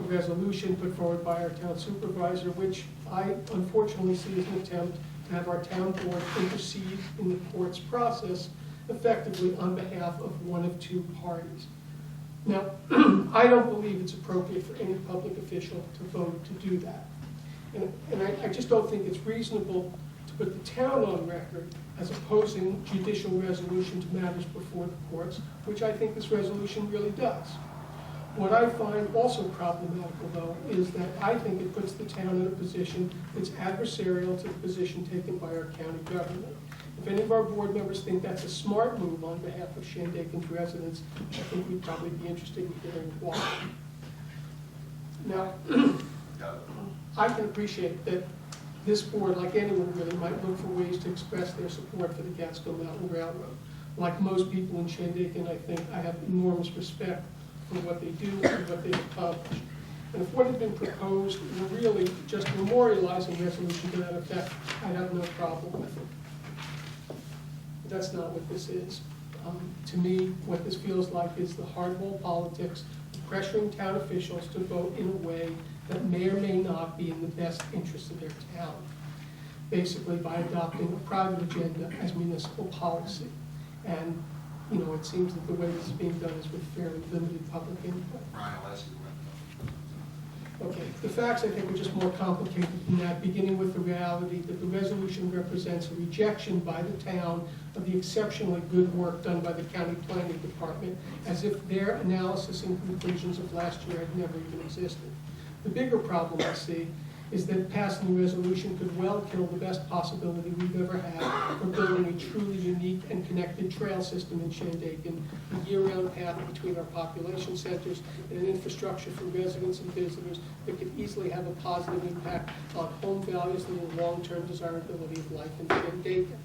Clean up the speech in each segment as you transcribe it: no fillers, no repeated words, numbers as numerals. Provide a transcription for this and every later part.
a resolution put forward by our town supervisor, which I unfortunately see as an attempt to have our town board intercede in the court's process effectively on behalf of one of two parties. Now, I don't believe it's appropriate for any public official to vote to do that. And I just don't think it's reasonable to put the town on record as opposing judicial resolution to matters before the courts, which I think this resolution really does. What I find also problematical, though, is that I think it puts the town in a position that's adversarial to the position taken by our county government. If any of our board members think that's a smart move on behalf of Shandaken's residents, I think we'd probably be interested in hearing why. Now, I can appreciate that this board, like anyone really, might look for ways to express their support for the Catskill Mountain Railroad. Like most people in Shandaken, I think I have enormous respect for what they do and what they've accomplished. And if what had been proposed were really just memorializing resolution to that effect, I'd have no problem with it. But that's not what this is. To me, what this feels like is the hardball politics of pressuring town officials to vote in a way that may or may not be in the best interest of their town, basically by adopting a private agenda as municipal policy. And, you know, it seems that the way this is being done is with fairly limited public input. Okay, the facts, I think, are just more complicated than that, beginning with the reality that the resolution represents a rejection by the town of the exceptionally good work done by the county planning department, as if their analysis and conclusions of last year had never even existed. The bigger problem I see is that passing the resolution could well kill the best possibility we've ever had for building a truly unique and connected trail system in Shandaken, a year-round path between our population centers, and an infrastructure for residents and visitors that could easily have a positive impact on home values and the long-term desirability of life in Shandaken.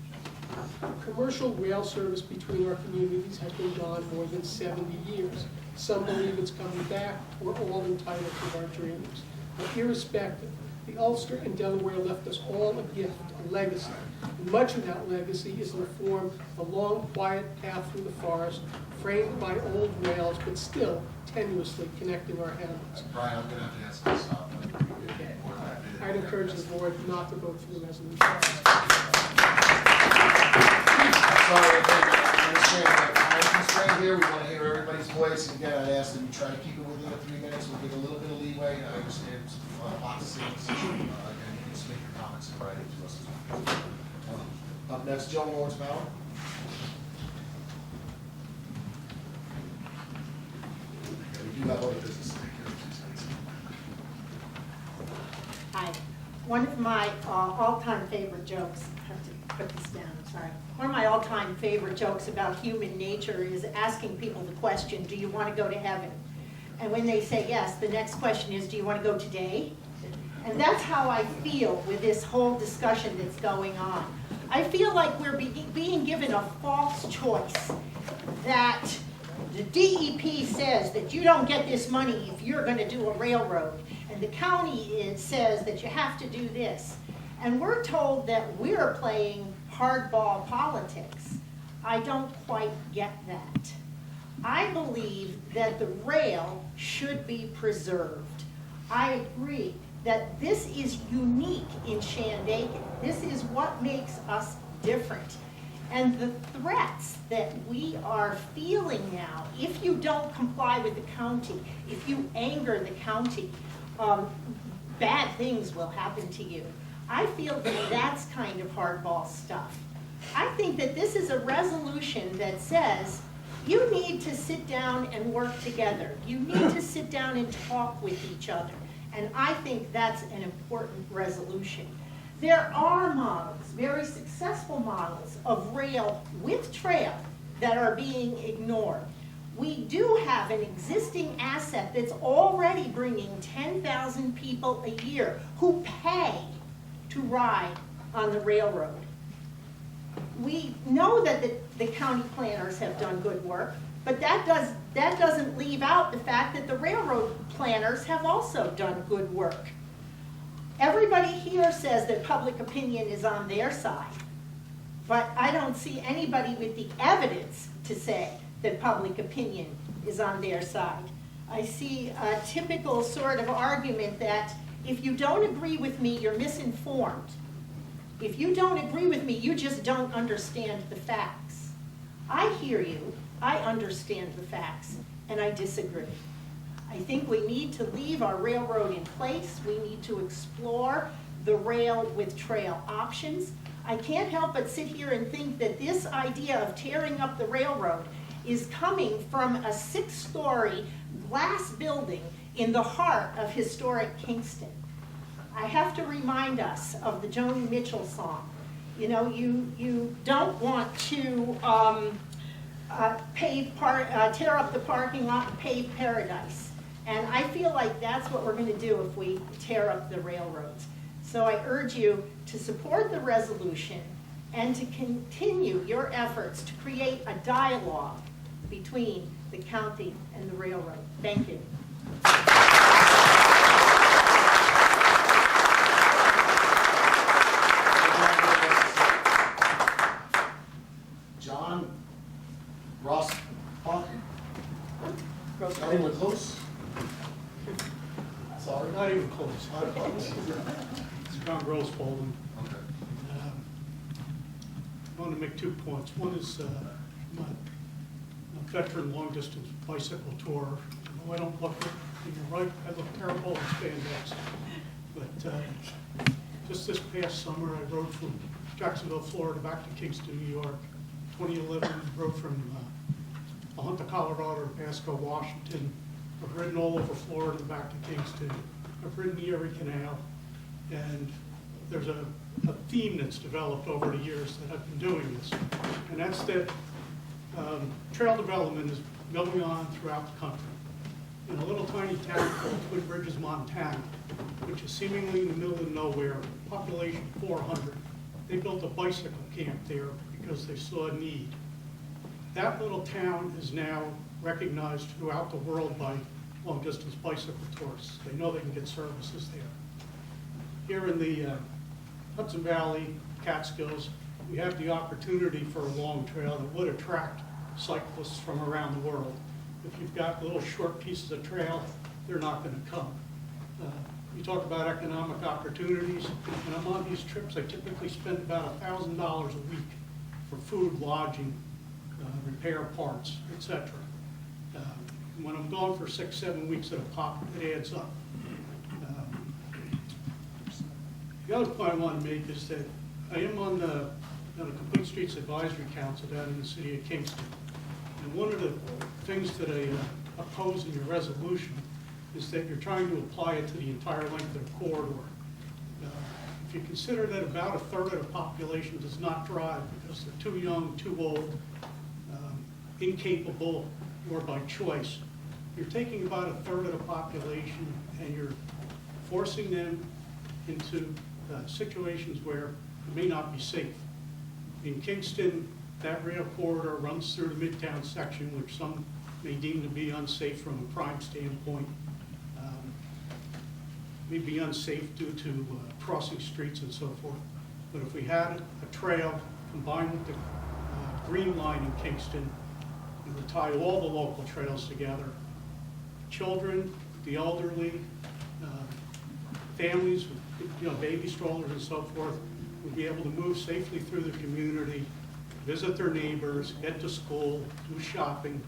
Commercial rail service between our communities has been gone more than 70 years. Some believe it's coming back. We're all entitled to our dreams. But irrespective, the Ulster and Delaware left us all a gift, a legacy. And much of that legacy is in the form of a long, quiet path through the forest, framed by old rails, but still tenuously connecting our hamlets. Brian, I'm going to have to ask you to stop. Okay. I'd encourage the board not to vote for the resolution. Sorry, I understand that time constraint here. We want to hear everybody's voice. And again, I ask that you try to keep it within the 3 minutes. We'll give a little bit of leeway. I understand lots of things. And you can submit your comments in writing to us as well. Up next, Joe Lawrence-Bauer. We do have other business to take care of. Hi. One of my all-time favorite jokes, I have to put this down, I'm sorry. One of my all-time favorite jokes about human nature is asking people the question, do you want to go to heaven? And when they say yes, the next question is, do you want to go today? And that's how I feel with this whole discussion that's going on. I feel like we're being given a false choice, that the DEP says that you don't get this money if you're going to do a railroad, and the county says that you have to do this. And we're told that we're playing hardball politics. I don't quite get that. I believe that the rail should be preserved. I agree that this is unique in Shandaken. This is what makes us different. And the threats that we are feeling now, if you don't comply with the county, if you anger the county, bad things will happen to you. I feel that that's kind of hardball stuff. I think that this is a resolution that says you need to sit down and work together. You need to sit down and talk with each other. And I think that's an important resolution. There are models, very successful models of rail with trail that are being ignored. We do have an existing asset that's already bringing 10,000 people a year who pay to ride on the railroad. We know that the county planners have done good work, but that doesn't leave out the fact that the railroad planners have also done good work. Everybody here says that public opinion is on their side, but I don't see anybody with the evidence to say that public opinion is on their side. I see a typical sort of argument that if you don't agree with me, you're misinformed. If you don't agree with me, you just don't understand the facts. I hear you, I understand the facts, and I disagree. I think we need to leave our railroad in place. We need to explore the rail with trail options. I can't help but sit here and think that this idea of tearing up the railroad is coming from a 6-story glass building in the heart of historic Kingston. I have to remind us of the Joni Mitchell song. You know, you don't want to tear up the parking lot and pave paradise. And I feel like that's what we're going to do if we tear up the railroads. So I urge you to support the resolution and to continue your efforts to create a dialogue between the county and the railroad. Thank you. John Ross Parkin. Not even close? Sorry. Not even close. Not close. It's John Grossbolden. Okay. I want to make 2 points. One is I'm a veteran long-distance bicycle tour. I don't look, you're right, I look terrible in spandex. But just this past summer, I rode from Jacksonville, Florida, back to Kingston, New York. 2011, I rode from Hunter, Colorado to Pasco, Washington. I've ridden all over Florida and back to Kingston. I've ridden the Erie Canal. And there's a theme that's developed over the years that I've been doing this. And that's that trail development is going on throughout the country. In a little tiny town called Twin Bridges, Montana, which is seemingly in the middle of nowhere, population 400, they built a bicycle camp there because they saw a need. That little town is now recognized throughout the world by long-distance bicycle tourists. They know they can get services there. Here in the Hudson Valley, Catskills, we have the opportunity for a long trail that would attract cyclists from around the world. If you've got little short pieces of trail, they're not going to come. You talk about economic opportunities. When I'm on these trips, I typically spend about $1,000 a week for food, lodging, repair parts, etc. When I'm gone for 6-7 weeks at a pop, it adds up. The other point I want to make is that I am on the Complete Streets Advisory Council down in the city of Kingston. And one of the things that I oppose in your resolution is that you're trying to apply it to the entire length of the corridor. If you consider that about 1/3 of the population does not drive because they're too young, too old, incapable, or by choice, you're taking about 1/3 of the population and you're forcing them into situations where it may not be safe. In Kingston, that rail corridor runs through the Midtown section, which some may deem to be unsafe from a crime standpoint. May be unsafe due to crossing streets and so forth. But if we had a trail combined with the Green Line in Kingston, it would tie all the local trails together. Children, the elderly, families with baby strollers and so forth would be able to move safely through the community, visit their neighbors, get to school, do shopping.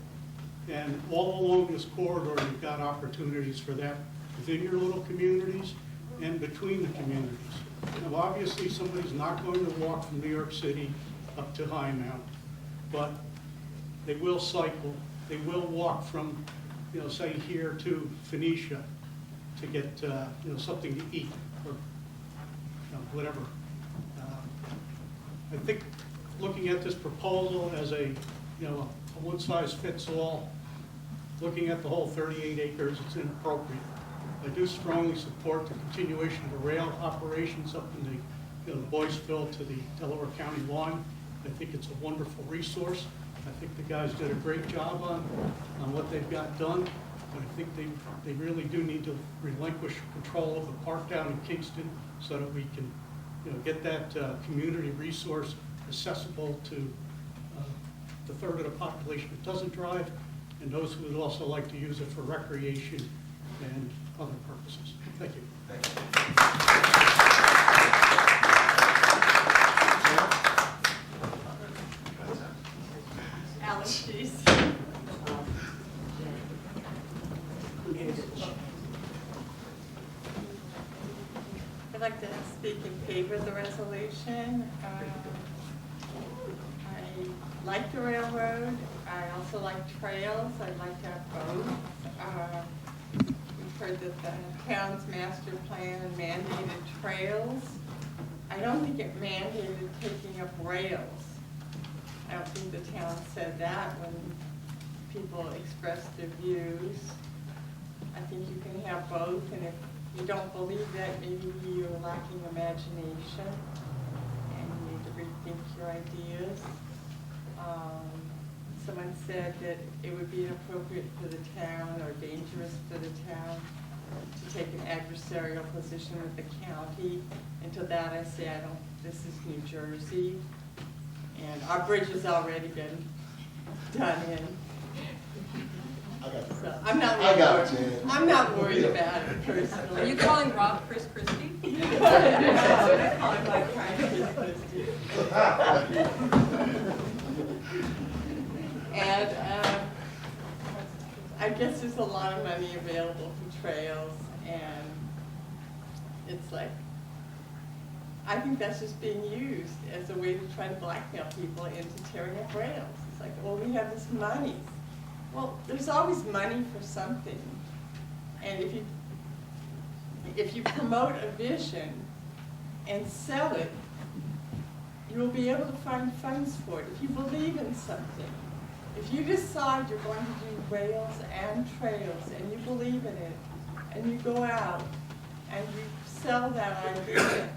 And all along this corridor, you've got opportunities for that within your little communities and between the communities. Now, obviously, somebody's not going to walk from New York City up to High Mount, but they will cycle. They will walk from, say here to Phoenicia to get, something to eat or whatever. I think looking at this proposal as a one-size-fits-all, looking at the whole 38 acres, it's inappropriate. I do strongly support the continuation of the rail operations up in the Boyceville to the Delaware County line. I think it's a wonderful resource. I think the guys did a great job on what they've got done. But I think they really do need to relinquish control of the park down in Kingston so that we can get that community resource accessible to the 1/3 of the population that doesn't drive and those who would also like to use it for recreation and other purposes. Thank you. Alice, please. I'd like to speak in favor of the resolution. I like the railroad. I also like trails. I'd like to have both. We've heard that the town's master plan mandated trails. I don't think it mandated taking up rails. I don't think the town said that when people expressed their views. I think you can have both, and if you don't believe that, maybe you're lacking imagination and you need to rethink your ideas. Someone said that it would be inappropriate for the town or dangerous for the town to take an adversarial position with the county. And to that I say, this is New Jersey, and our bridge has already been done in. So I'm not worried. I'm not worried about it personally. Are you calling Rob Chris Christie? No, I'm calling my friend Chris Christie. And I guess there's a lot of money available for trails, and it's like, I think that's just being used as a way to try to blackmail people into tearing up rails. It's like, well, we have this money. Well, there's always money for something. And if you promote a vision and sell it, you will be able to find funds for it. If you believe in something, if you decide you're going to do rails and trails and you believe in it, and you go out and you sell that idea,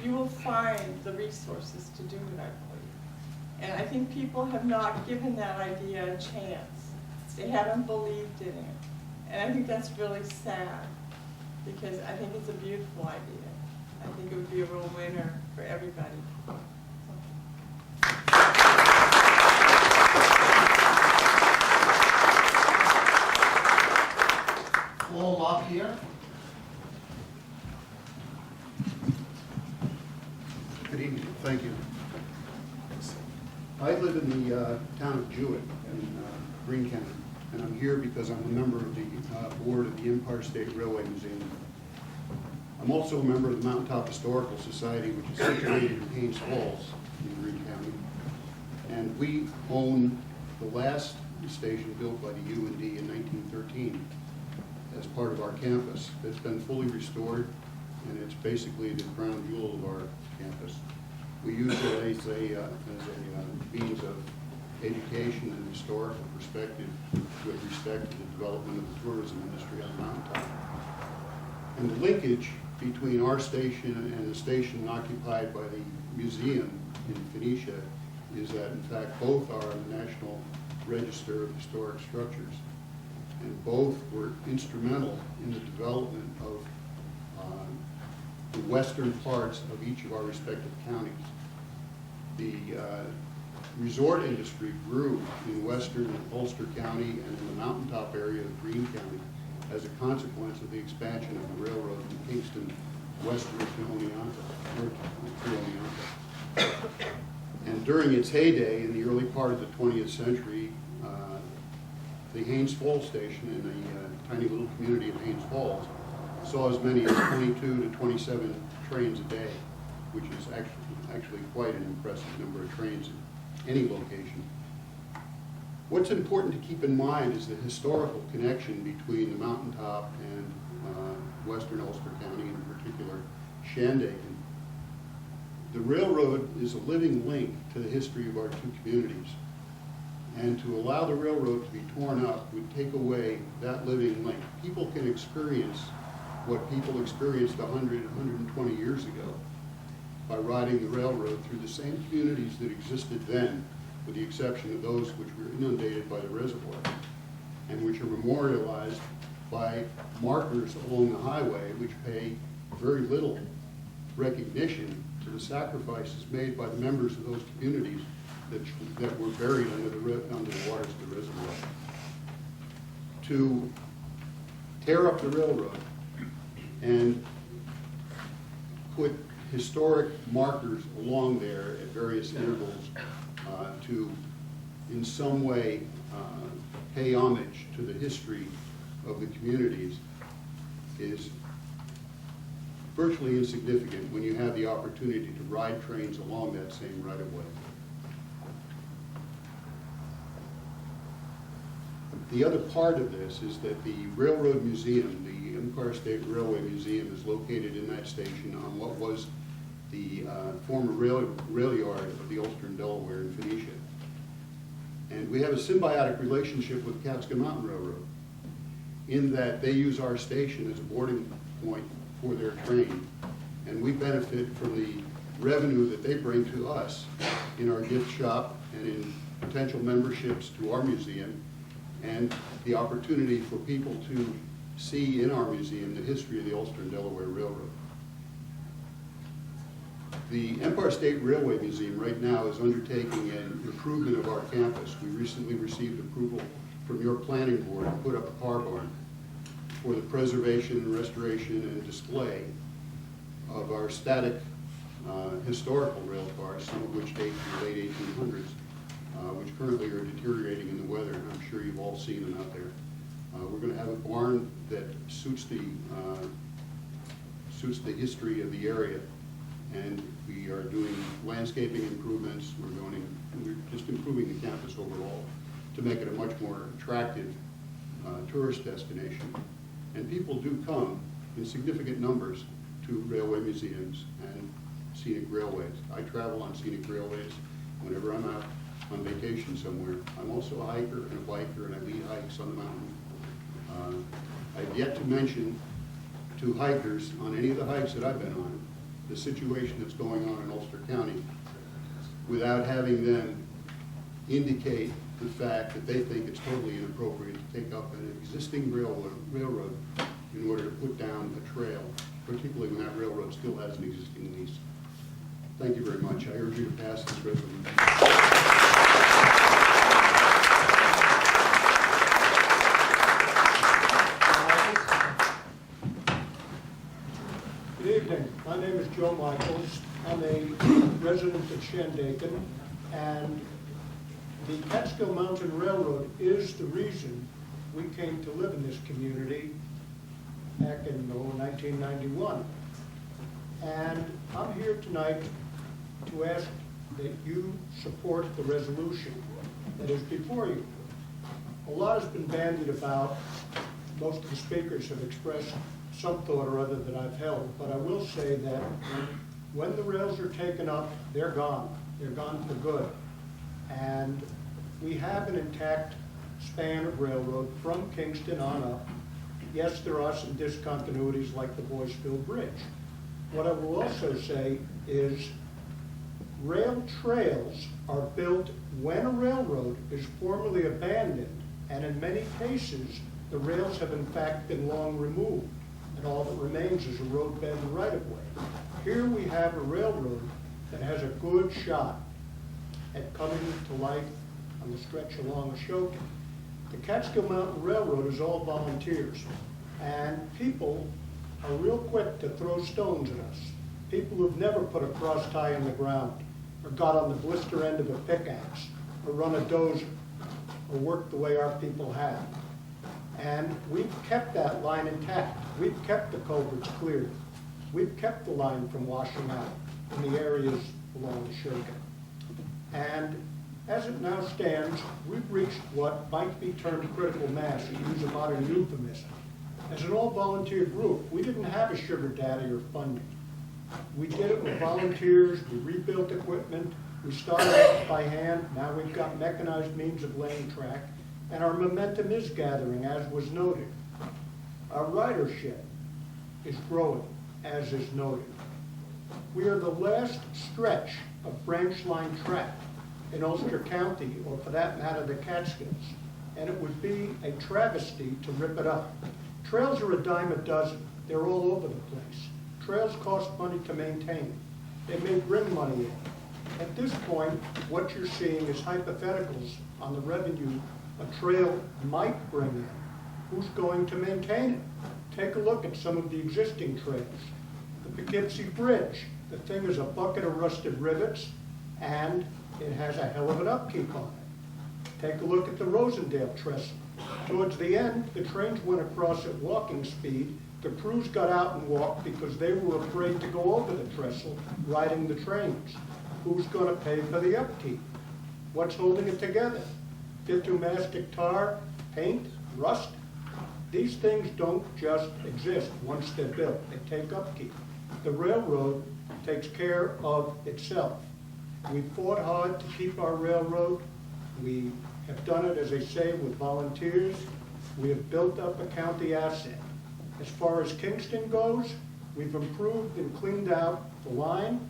you will find the resources to do it, I believe. And I think people have not given that idea a chance. They haven't believed in it. And I think that's really sad, because I think it's a beautiful idea. I think it would be a real winner for everybody. Full up here. Good evening, thank you. I live in the town of Jewett in Greene County, and I'm here because I'm a member of the board of the Empire State Railway Museum. I'm also a member of the Mountaintop Historical Society, which is situated in Haines Falls in Greene County. And we own the last station built by the UND in 1913 as part of our campus. It's been fully restored, and it's basically the crown jewel of our campus. We use it as a means of education and historical perspective with respect to the development of the tourism industry on the mountaintop. And the linkage between our station and the station occupied by the museum in Phoenicia is that, in fact, both are on the National Register of Historic Structures, and both were instrumental in the development of the western parts of each of our respective counties. The resort industry grew in western Ulster County and in the mountaintop area of Greene County as a consequence of the expansion of the railroad from Kingston westward to Oneonta. And during its heyday, in the early part of the 20th century, the Haines Falls station in the tiny little community of Haines Falls saw as many as 22 to 27 trains a day, which is actually quite an impressive number of trains in any location. What's important to keep in mind is the historical connection between the mountaintop and western Ulster County, in particular Shandaken. The railroad is a living link to the history of our two communities. And to allow the railroad to be torn up would take away that living link. People can experience what people experienced 100, 120 years ago by riding the railroad through the same communities that existed then, with the exception of those which were inundated by the reservoir, and which are memorialized by markers along the highway which pay very little recognition to the sacrifices made by the members of those communities that were buried under the waters of the reservoir. to tear up the railroad and put historic markers along there at various intervals to, in some way, pay homage to the history of the communities is virtually insignificant when you have the opportunity to ride trains along that same right-of-way. The other part of this is that the Railroad Museum, the Empire State Railway Museum, is located in that station on what was the former rail yard of the Ulster and Delaware in Phoenicia. And we have a symbiotic relationship with Catskill Mountain Railroad in that they use our station as a boarding point for their train. And we benefit from the revenue that they bring to us in our gift shop and in potential memberships to our museum, and the opportunity for people to see in our museum the history of the Ulster and Delaware Railroad. The Empire State Railway Museum right now is undertaking an improvement of our campus. We recently received approval from your planning board to put up a car barn for the preservation and restoration and display of our static historical rail cars, some of which date from the late 1800s, which currently are deteriorating in the weather, and I'm sure you've all seen them out there. We're going to have a barn that suits the history of the area, and we are doing landscaping improvements. We're just improving the campus overall to make it a much more attractive tourist destination. And people do come in significant numbers to railway museums and scenic railways. I travel on scenic railways whenever I'm out on vacation somewhere. I'm also a hiker and a biker, and I lead hikes on the mountain. I've yet to mention to hikers on any of the hikes that I've been on the situation that's going on in Ulster County without having them indicate the fact that they think it's totally inappropriate to take up an existing railroad in order to put down a trail, particularly when that railroad still has an existing lease. Thank you very much. I urge you to pass this resolution. Good evening. My name is Joe Michaels. I'm a resident of Shandaken, and the Catskill Mountain Railroad is the reason we came to live in this community back in 1991. And I'm here tonight to ask that you support the resolution that is before you. A lot has been bandied about. Most of the speakers have expressed some thought or other that I've held, but I will say that when the rails are taken up, they're gone. They're gone for good. And we have an intact span of railroad from Kingston on up. Yes, there are some discontinuities like the Boyceville Bridge. What I will also say is rail trails are built when a railroad is formally abandoned, and in many cases, the rails have in fact been long removed, and all that remains is a roadbed and right-of-way. Here we have a railroad that has a good shot at coming to life on the stretch along Ashoka. The Catskill Mountain Railroad is all volunteers, and people are real quick to throw stones at us. People who've never put a cross tie in the ground, or got on the blister end of a pickaxe, or run a dozer, or worked the way our people have. And we've kept that line intact. We've kept the culverts cleared. We've kept the line from washing out in the areas along Ashoka. And as it now stands, we've reached what might be termed critical mass, to use a modern euphemism. As an all-volunteer group, we didn't have a sugar daddy or funding. We did it with volunteers, we rebuilt equipment, we started off by hand, now we've got mechanized means of laying track, and our momentum is gathering, as was noted. Our ridership is growing, as is noted. We are the last stretch of branch line track in Ulster County, or for that matter, the Catskills, and it would be a travesty to rip it up. Trails are a dime a dozen. They're all over the place. Trails cost money to maintain. They may bring money in. At this point, what you're seeing is hypotheticals on the revenue a trail might bring in. Who's going to maintain it? Take a look at some of the existing trails. The Poughkeepsie Bridge, the thing is a bucket of rusted rivets, and it has a hell of an upkeep on it. Take a look at the Rosendale Trestle. Towards the end, the trains went across at walking speed. The crews got out and walked because they were afraid to go over the trestle riding the trains. Who's going to pay for the upkeep? What's holding it together? Bitumastic tar, paint, rust? These things don't just exist once they're built. They take upkeep. The railroad takes care of itself. We fought hard to keep our railroad. We have done it, as I say, with volunteers. We have built up a county asset. As far as Kingston goes, we've improved and cleaned out the line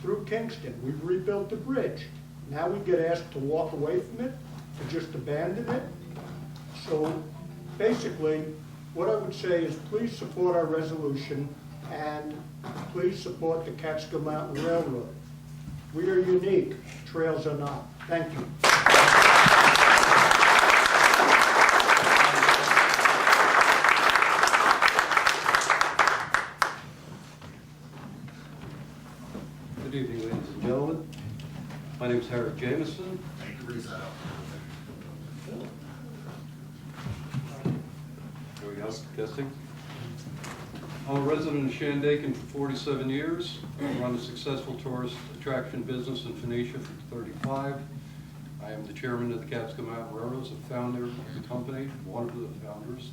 through Kingston. We've rebuilt the bridge. Now we get asked to walk away from it, to just abandon it. So basically, what I would say is please support our resolution and please support the Catskill Mountain Railroad. We are unique, trails are not. Thank you. Good evening, ladies and gentlemen. My name is Harry Jameson. Thank you, raise that up. There we go, testing. I'm a resident of Shandaken for 47 years. I run a successful tourist attraction business in Phoenicia for 35. I am the chairman of the Catskill Mountain Railroad, a founder of the company, one of the founders,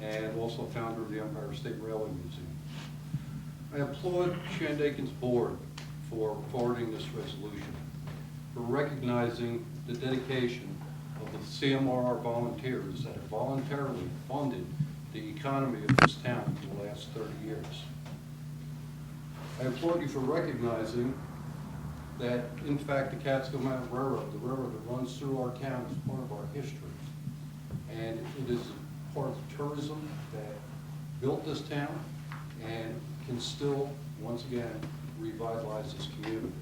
and also founder of the Empire State Railway Museum. I applaud Shandaken's board for forwarding this resolution, for recognizing the dedication of the CMRR volunteers that have voluntarily funded the economy of this town for the last 30 years. I applaud you for recognizing that, in fact, the Catskill Mountain Railroad, the railroad that runs through our town, is part of our history. And it is part of the tourism that built this town and can still, once again, revitalize this community.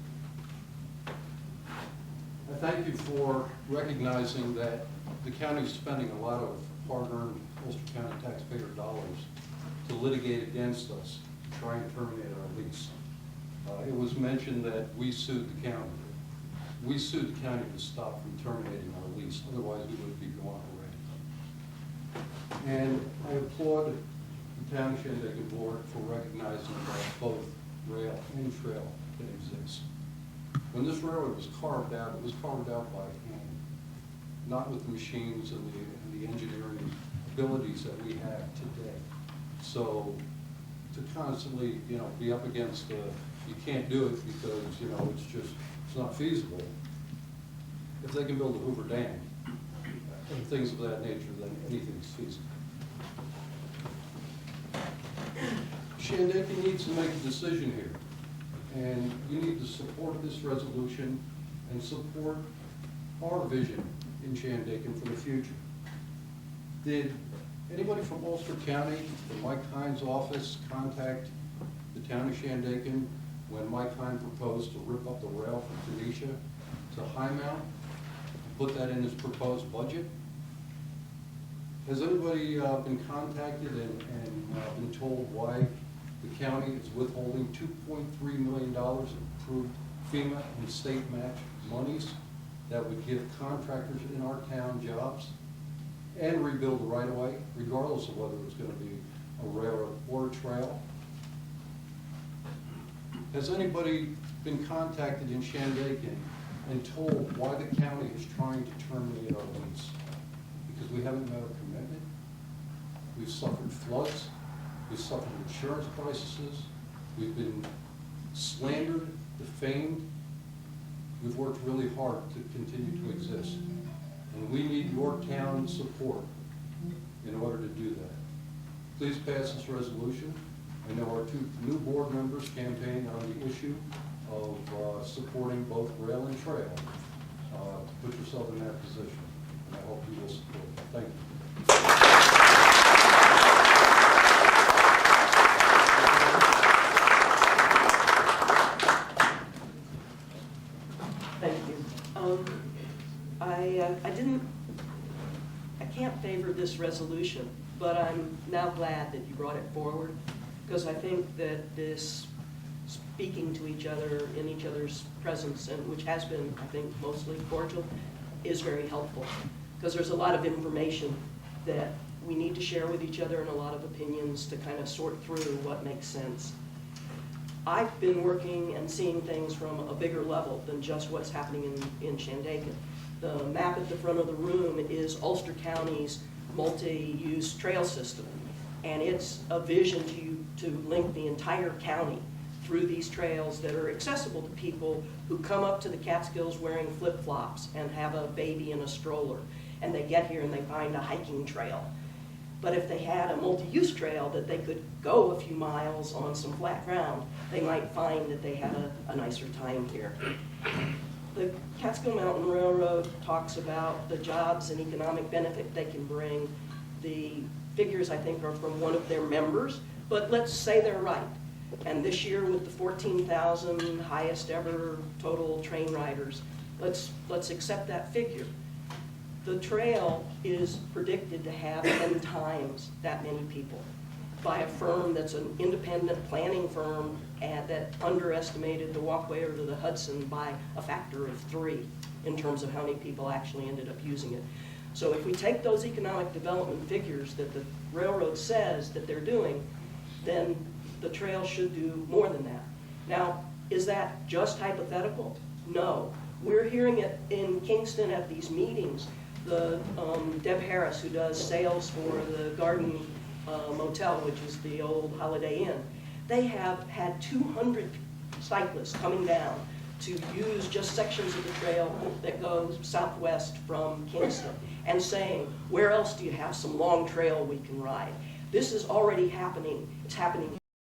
I thank you for recognizing that the county is spending a lot of hard-earned Ulster County taxpayer dollars to litigate against us, to try and terminate our lease. It was mentioned that we sued the county. We sued the county to stop from terminating our lease, otherwise we would be gone already. And I applaud the Town of Shandaken Board for recognizing that both rail and trail can exist. When this railroad was carved out, it was carved out by hand, not with the machines and the engineering abilities that we have today. So to constantly, be up against you can't do it because, it's not feasible. If they can build a Hoover Dam and things of that nature, then anything's feasible. Shandaken needs to make a decision here, and you need to support this resolution and support our vision in Shandaken for the future. Did anybody from Ulster County, from Mike Hines' office, contact the town of Shandaken when Mike Hines proposed to rip up the rail from Phoenicia to High Mount, and put that in his proposed budget? Has anybody been contacted and been told why the county is withholding $2.3 million of approved FEMA and state match monies that would give contractors in our town jobs and rebuild the right-of-way, regardless of whether it's going to be a railroad or a trail? Has anybody been contacted in Shandaken and told why the county is trying to terminate our lease? Because we haven't met our commitment. We've suffered floods. We've suffered insurance crises. We've been slandered, defamed. We've worked really hard to continue to exist. And we need your town's support in order to do that. Please pass this resolution. I know our two new board members campaign on the issue of supporting both rail and trail. Put yourself in that position, and I hope you will support it. Thank you. Thank you. I can't favor this resolution but I'm now glad that you brought it forward, because I think that this speaking to each other in each other's presence, and which has been, I think, mostly cordial, is very helpful, because there's a lot of information that we need to share with each other and a lot of opinions to kind of sort through what makes sense. I've been working and seeing things from a bigger level than just what's happening in Shandaken. The map at the front of the room is Ulster County's multi-use trail system, and it's a vision to link the entire county through these trails that are accessible to people who come up to the Catskills wearing flip-flops and have a baby in a stroller, and they get here and they find a hiking trail. But if they had a multi-use trail that they could go a few miles on some flat ground, they might find that they had a nicer time here. The Catskill Mountain Railroad talks about the jobs and economic benefit they can bring. The figures, I think, are from one of their members, but let's say they're right. And this year, with the 14,000 highest ever total train riders, let's accept that figure. The trail is predicted to have 10 times that many people by a firm that's an independent planning firm and that underestimated the walkway over to the Hudson by a factor of 3 in terms of how many people actually ended up using it. So if we take those economic development figures that the railroad says that they're doing, then the trail should do more than that. Now, is that just hypothetical? No. We're hearing it in Kingston at these meetings. Deb Harris, who does sales for the Garden Motel, which is the old Holiday Inn, they have had 200 cyclists coming down to use just sections of the trail that goes southwest from Kingston and saying, where else do you have some long trail we can ride? This is already happening. It's happening